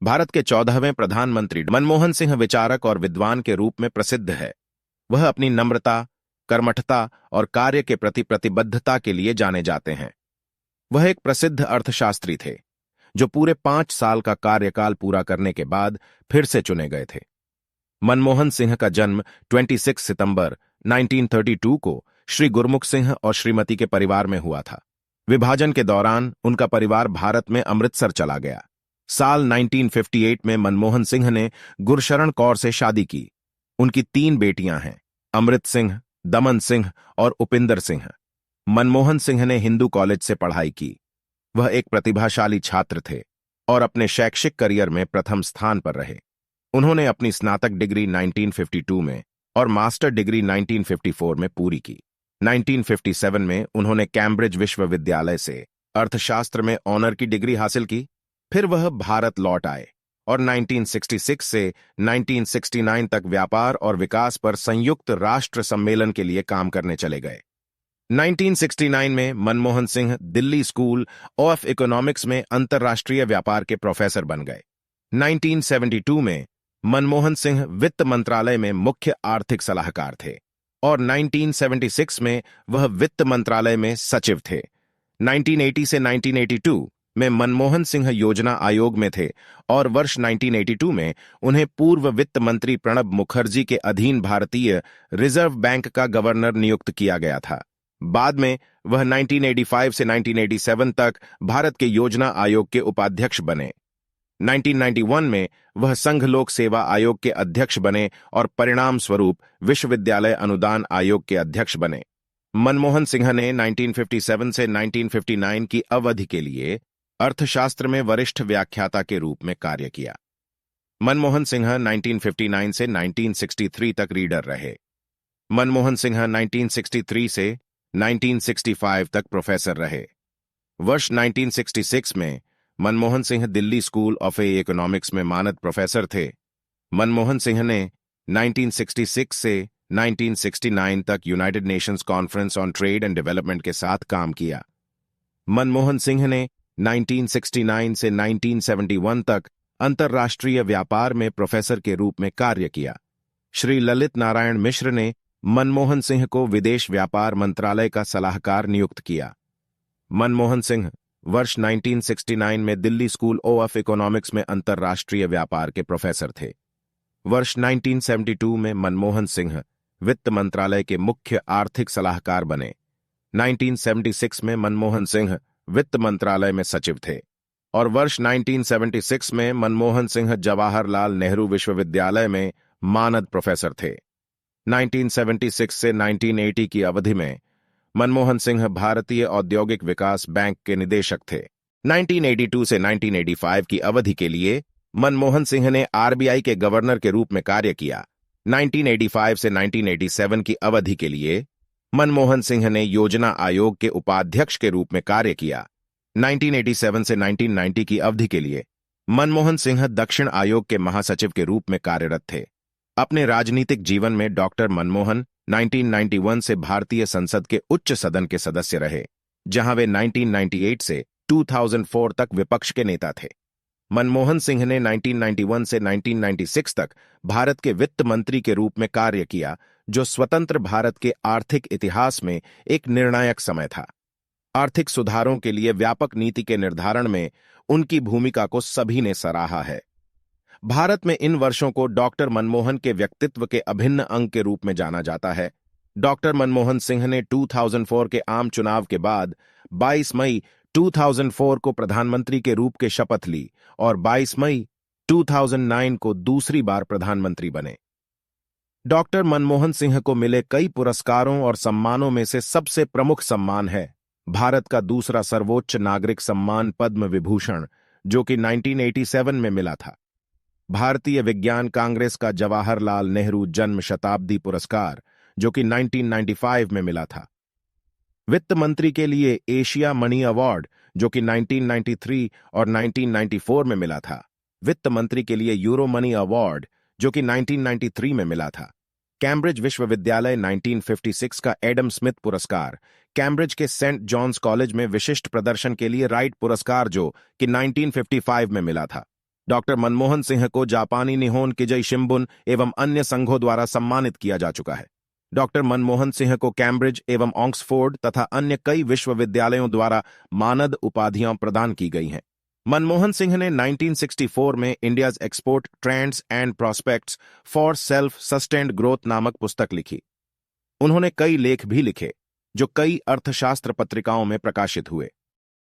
भारत के 14वें प्रधानमंत्री मनमोहन सिंह विचारक और विद्वान के रूप में प्रसिद्ध है। वह अपनी नम्रता, कर्मठता और कार्य के प्रति प्रतिबद्धता के लिए जाने जाते हैं। वह एक प्रसिद्ध अर्थशास्त्री थे, जो पूरे 5 साल का कार्यकाल पूरा करने के बाद फिर से चुने गए थे। मनमोहन सिंह का जन्म 26 सितंबर 1932 को श्री गुरमुख सिंह और श्रीमती के परिवार में हुआ था। विभाजन के दौरान उनका परिवार भारत में अमृतसर चला गया। साल 1958 में मनमोहन सिंह ने गुरशरण कौर से शादी की। उनकी 3 बेटियां हैं, अमृत सिंह, दमन सिंह और उपिंदर सिंह। मनमोहन सिंह ने हिंदू कॉलेज से पढ़ाई की। वह एक प्रतिभाशाली छात्र थे और अपने शैक्षिक करियर में प्रथम स्थान पर रहे। उन्होंने अपनी स्नातक डिग्री 1952 में और मास्टर डिग्री 1954 में पूरी की। 1957 में उन्होंने कैम्ब्रिज विश्वविद्यालय से अर्थशास्त्र में ऑनर की डिग्री हासिल की। फिर वह भारत लौट आए और 1966 से 1969 तक व्यापार और विकास पर संयुक्त राष्ट्र सम्मेलन के लिए काम करने चले गए। 1969 में Manmohan Singh Delhi school of economics में अंतर्राष्ट्रीय व्यापार के प्रोफेसर बन गए। 1972 में मनमोहन सिंह वित्त मंत्रालय में मुख्य आर्थिक सलाहकार थे और 1976 में वह वित्त मंत्रालय में सचिव थे। 1980 से 1982 में मनमोहन सिंह योजना आयोग में थे और वर्ष 1982 में उन्हें पूर्व वित्त मंत्री प्रणब मुखर्जी के अधीन भारतीय रिजर्व बैंक का गवर्नर नियुक्त किया गया था। बाद में वह 1985 से 1987 तक भारत के योजना आयोग के उपाध्यक्ष बने। 1991 में वह संघ लोक सेवा आयोग के अध्यक्ष बने और परिणाम स्वरूप विश्वविद्यालय अनुदान आयोग के अध्यक्ष बने। मनमोहन सिंह ने 1957 से 1959 की अवधि के लिए अर्थशास्त्र में वरिष्ठ व्याख्याता के रूप में कार्य किया। मनमोहन सिंह 1959 से 1963 तक रीडर रहे। मनमोहन सिंह 1963 से 1965 तक प्रोफेसर रहे। वर्ष 1966 में Manmohan Singh Delhi school of economics में मानद प्रोफेसर थे। मनमोहन सिंह ने 1966 से 1969 तक United Nations conference on trade and development के साथ काम किया। मनमोहन सिंह ने 1969 से 1971 तक अंतर्राष्ट्रीय व्यापार में प्रोफेसर के रूप में कार्य किया। श्री ललित नारायण मिश्र ने मनमोहन सिंह को विदेश व्यापार मंत्रालय का सलाहकार नियुक्त किया। मनमोहन सिंह वर्ष 1969 में दिल्ली स्कूल ऑफ इकोनॉमिक्स में अंतर्राष्ट्रीय व्यापार के प्रोफेसर थे। वर्ष 1972 में मनमोहन सिंह वित्त मंत्रालय के मुख्य आर्थिक सलाहकार बने। 1976 में मनमोहन सिंह वित्त मंत्रालय में सचिव थे और वर्ष 1976 में मनमोहन सिंह जवाहरलाल नेहरू विश्वविद्यालय में मानद प्रोफेसर थे। 1976 से 1980 की अवधि में मनमोहन सिंह भारतीय औद्योगिक विकास बैंक के निदेशक थे। 1982 से 1985 की अवधि के लिए मनमोहन सिंह ने आरबीआई के गवर्नर के रूप में कार्य किया। 1985 से 1987 की अवधि के लिए मनमोहन सिंह ने योजना आयोग के उपाध्यक्ष के रूप में कार्य किया। 1987 से 1990 की अवधि के लिए मनमोहन सिंह दक्षिण आयोग के महासचिव के रूप में कार्यरत थे। अपने राजनीतिक जीवन में डॉक्टर मनमोहन 1991 से भारतीय संसद के उच्च सदन के सदस्य रहे, जहां वे 1998 से 2004 तक विपक्ष के नेता थे। मनमोहन सिंह ने 1991 से 1996 तक भारत के वित्त मंत्री के रूप में कार्य किया, जो स्वतंत्र भारत के आर्थिक इतिहास में एक निर्णायक समय था। आर्थिक सुधारों के लिए व्यापक नीति के निर्धारण में उनकी भूमिका को सभी ने सराहा है। भारत में इन वर्षों को डॉक्टर मनमोहन के व्यक्तित्व के अभिन्न अंग के रूप में जाना जाता है। डॉक्टर मनमोहन सिंह ने 2004 के आम चुनाव के बाद 22 मई 2004 को प्रधानमंत्री के रूप के शपथ ली और 22 मई 2009 को दूसरी बार प्रधानमंत्री बने। डॉक्टर मनमोहन सिंह को मिले कई पुरस्कारों और सम्मानों में से सबसे प्रमुख सम्मान है भारत का दूसरा सर्वोच्च नागरिक सम्मान पद्म विभूषण, जो कि 1987 में मिला था। भारतीय विज्ञान कांग्रेस का जवाहरलाल नेहरू जन्म शताब्दी पुरस्कार, जो कि 1995 में मिला था। वित्त मंत्री के लिए एशिया मनी अवार्ड, जो कि 1993 और 1994 में मिला था। वित्त मंत्री के लिए यूरो मनी अवार्ड, जो कि 1993 में मिला था। कैम्ब्रिज विश्वविद्यालय 1956 का एडम स्मिथ पुरस्कार, कैम्ब्रिज के सेंट जॉन्स कॉलेज में विशिष्ट प्रदर्शन के लिए राइट पुरस्कार, जो कि 1955 में मिला था। डॉक्टर मनमोहन सिंह को जापानी निहोन किजई शिंबुन एवं अन्य संघों द्वारा सम्मानित किया जा चुका है। डॉक्टर मनमोहन सिंह को कैम्ब्रिज एवं ऑक्सफोर्ड तथा अन्य कई विश्वविद्यालयों द्वारा मानद उपाधियां प्रदान की गई हैं। मनमोहन सिंह ने 1964 में India's export trends and prospects for self sustained growth नामक पुस्तक लिखी। उन्होंने कई लेख भी लिखे जो कई अर्थशास्त्र पत्रिकाओं में प्रकाशित हुए।